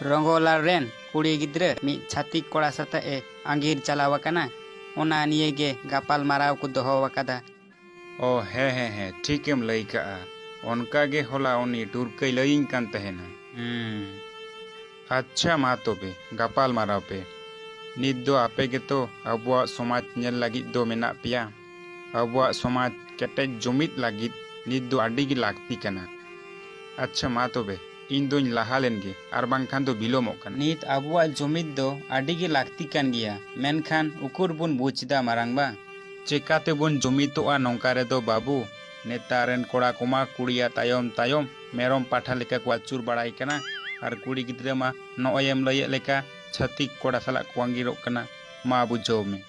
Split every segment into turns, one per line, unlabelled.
रंगोला rain कुड़ी गिद्रे मी छातिक कोड़ा सता ए आंगीर चलावा कना ओना निये गे गापाल माराव को दोहो वकादा।
ओ हे ठीकेम लई काआ ओनका गे होला उनी टुरकई लईन कान तहेना। अच्छा मा तोबे गापाल माराव पे नित दो आपे गे तो अबुआ समाज नेल लागित दो मेना पिया अबुआ समाज केटेज जुमित लागित नित दो आडी गी लागती कना। अच्छा मा तोबे इन दोñ लाहा लेन गे आर बांखान दो बिलोमोग कना।
नित अबुआ जुमित दो आडी गे लागती कान गिया मेनखान उकुर बुन बुझदा मारांगबा।
चिकाते बुन जुमितोआ नोंका रे दो बाबू नेतारेन कोड़ा कुमा कुड़िया तायम तायम मेरम पाठा लेका को आचुर बड़ाई कना आर कुड़ी गिद्रे मा नोयम लये लेका छतिक कोड़ा साला कुआंगिरोग कना। मा बुझो में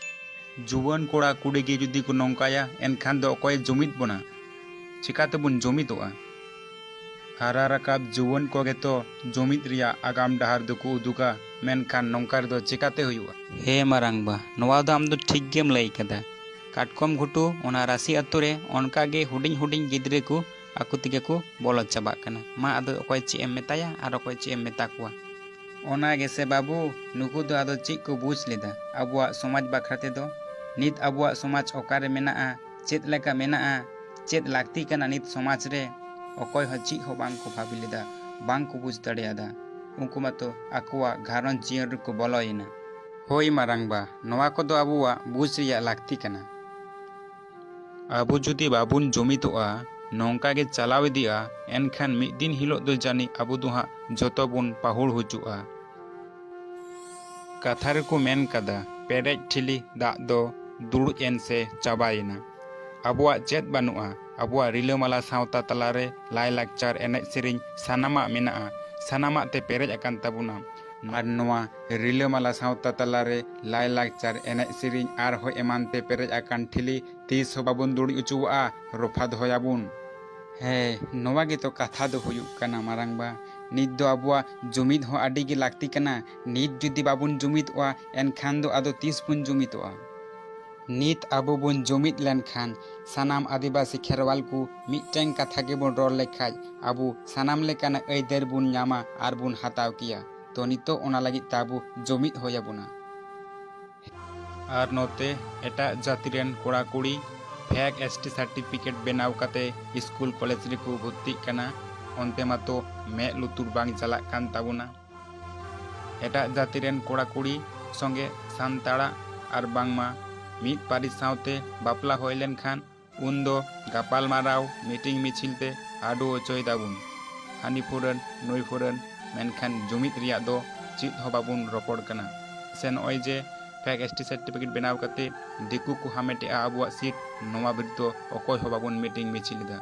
जुवन कोड़ा कुड़ी गे जुदी को नोंकाया एनखान दो अकोय जुमित बोना चिकाते बुन जुमितोआ। हारा रकाब जुवन को गे तो जुमित रिया आगाम डहार दो को उदुगा मेनखान नोंकार दो चिकाते हुआ।
हे मारांगबा नोवा दो आम दो ठीक गेम लई कदा काटकम घुटू ओना राशि अतुरे ओनका गे हुडिंग हुडिंग गिद्रे को आकु तिगे को बोलो चाबा कना। मा आदो अकोय ची एम मेताया आर अकोय ची एम मेता कुआ ओना गेसे बाबू नुकु दो आदो ची को बुझ लेदा अबुआ समाज बाखराते दो नित अबुआ समाज ओकारे मेनाआ चेत लेका मेनाआ चेत लागती कना नित समाज रे अकोय ह ची हो बांग को भाबी लेदा बांग को बुझ दड़ेयादा उनको मातो आकुआ घारन जियन को बोलोयना।
होई मारांगबा नोवा को दो अबुआ बुझ रिया लागती कना। अबु जुदी बाबुन जुमितोआ नोंका गे चलाव इदिया एनखान मिद दिन हिलो दो जानी अबु दो हा जतो बुन पाहुड़ हुजुआ। कथा रे को मेन कदा पेरेज ठिली दाग दो दुड़ एन से चाबायना अबुआ चेत बानुआ अबुआ रिलामाला सावता तलारे लाय लाकचार एनेज सेरिंग सानामा मेनाआ सानामा ते पेरेज अकान ताबुना आर नोवा रिलामाला सावता तलारे लाय लाकचार एनेज सेरिंग आर हो एमान ते पेरेज अकान ठिली तीस हो बाबुन दुड़ी उचुआ रफा दोहयाबुन।
हे नोवा गे तो कथा दो हुयुग कना मारांगबा नित दो अबुआ जुमित हो आडी गे लागती कना नित जुदी बाबुन जुमितोआ एनखान दो आदो तीस बुन जुमितोआ। नित अबु बुन जुमित लेनखान सानाम आदिवासी खेरवाल को मिटटें कथा गे बुन रोल लेखाय अबु सानाम लेकाना अयदार बुन न्यामा आर बुन हाताव किया तो नितो ओना लागित ताबु जुमित होयाबुना।
आर नोते एटा जातिरेन कोड़ा कुड़ी फेक एसटी सर्टिफिकेट बेनाव काते स्कूल कॉलेज रे को भर्ती कना ओनते मातो मे लुतुर बांग चालाक कान ताबुना। एटा जातिरेन कोड़ा कुड़ी संगे सानताड़ा आर बांगमा मिद पारिस सावते बापला होय लेनखान उन दो गापाल माराव मीटिंग मिछिलते आडो अचोय दाबुन हानि फुरन नुई फुरन मेनखान जुमित रिया दो चित हो बाबुन रपड़ कना से नय जे फेक एसटी सर्टिफिकेट बेनाव काते दिकु को हामेटे अबुआ सीट नोवा बिरुद्ध अकोय हो बाबुन मीटिंग मिछिलदा।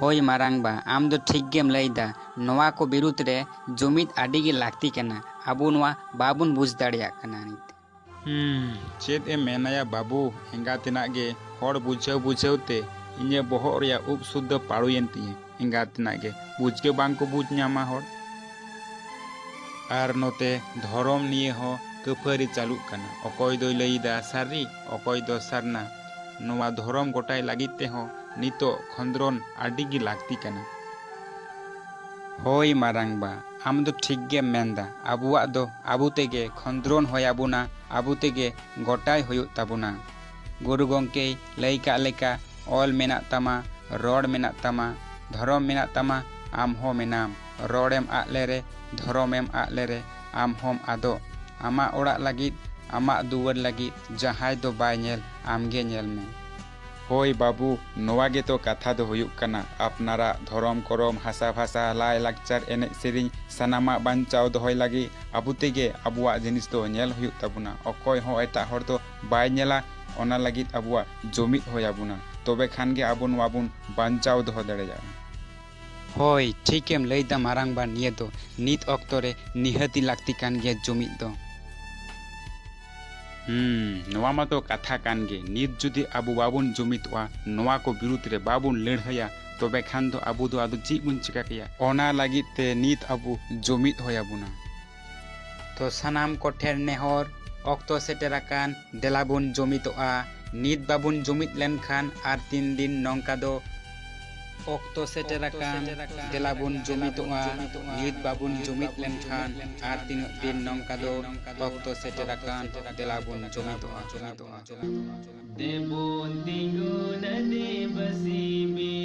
होय मारांगबा आम दो ठीक गेम लईदा नोवा को बिरुद्ध रे जुमित आडी गे लागती कना अबु नोवा बाबुन बुझ दाड़ेया कना नित।
चेत ए मेनाया बाबू एंगा तेना गे हर बुझाव बुझावते इnye बोहग रिया उब शुद्ध पाड़ुयेन तिये एंगा तेना गे बुझगे बांग को बुझ न्यामा हर। आर नोते धरम निये हो कफारी चालुक कना अकोय दो लईदा सारी अकोय दो सारना नोवा धरम गोटाय लागित ते हो नितो खंद्रन आडी गे लागती कना।
होय मारांगबा आम दो ठीक गे मेनदा अबुआ दो आबु तेगे खंद्रन होयाबुना आबु तेगे गोटाय हुयुग ताबुना। गुरु गंके लई का लेका ऑल मेना तमा रोड मेना तमा धरम मेना तमा आम हो मेनाम रोडेम आले रे धरमेम आले रे आम होम आदो आमा ओड़ा लागित आमा दुवर लागित जहाय दो बाय नेल आमगे नेल में।
होय बाबू नोवा गे तो कथा दो हुयुग कना अपनारा धरम करम हासा भाषा लाय लाकचार एनेज सेरिंग सानामा बांचाव दोहय लागी आबु तेगे अबुआ जिनिस दो नेल हुयुग ताबुना अकोय हो एटा हर दो बाय नेला ओना लागित अबुआ जुमित होयाबुना तबे खान गे आबु नोवा बुन बांचाव दोह दाड़ेया।
होय ठीकेम लईदा मारांगबा निये दो नित अक्तो रे निहाती लागती कान गे जुमित दो।
नोवा मा तो कथा कान गे नित जुदी आबु बाबुन जुमितोआ नोवा को बिरुद्ध रे बाबुन लड़हया तबे खान दो आबु दो आदो ची बुन चिका किया ओना लागित ते नित आबु जुमित होयाबुना।
तो सानाम को ठेर नेहर अक्तो सेटेराकान देलाबुन जुमितोआ नित बाबुन जुमित लेनखान आर 3 दिन नोंका दो ᱚᱠᱛᱚ ᱥᱮᱴᱮᱨ ᱟᱠᱟᱱ ᱫᱮᱞᱟ ᱵᱚᱱ ᱡᱩᱢᱤᱫᱚᱜᱼᱟ ᱱᱤᱛ ᱵᱟᱵᱚᱱ ᱡᱩᱢᱤᱫ ᱞᱮᱱᱠᱷᱟᱱ ᱟᱨ ᱛᱤᱱᱟᱹᱜ ᱫᱤᱱ ᱱᱚᱝᱠᱟ ᱫᱚ ᱚᱠᱛᱚ ᱥᱮᱴᱮর আকান ᱫᱮᱞᱟ ᱵᱚᱱ ᱡᱩᱢᱤᱫᱚᱜᱼᱟ
দেবন দিগুণ দেব শিবে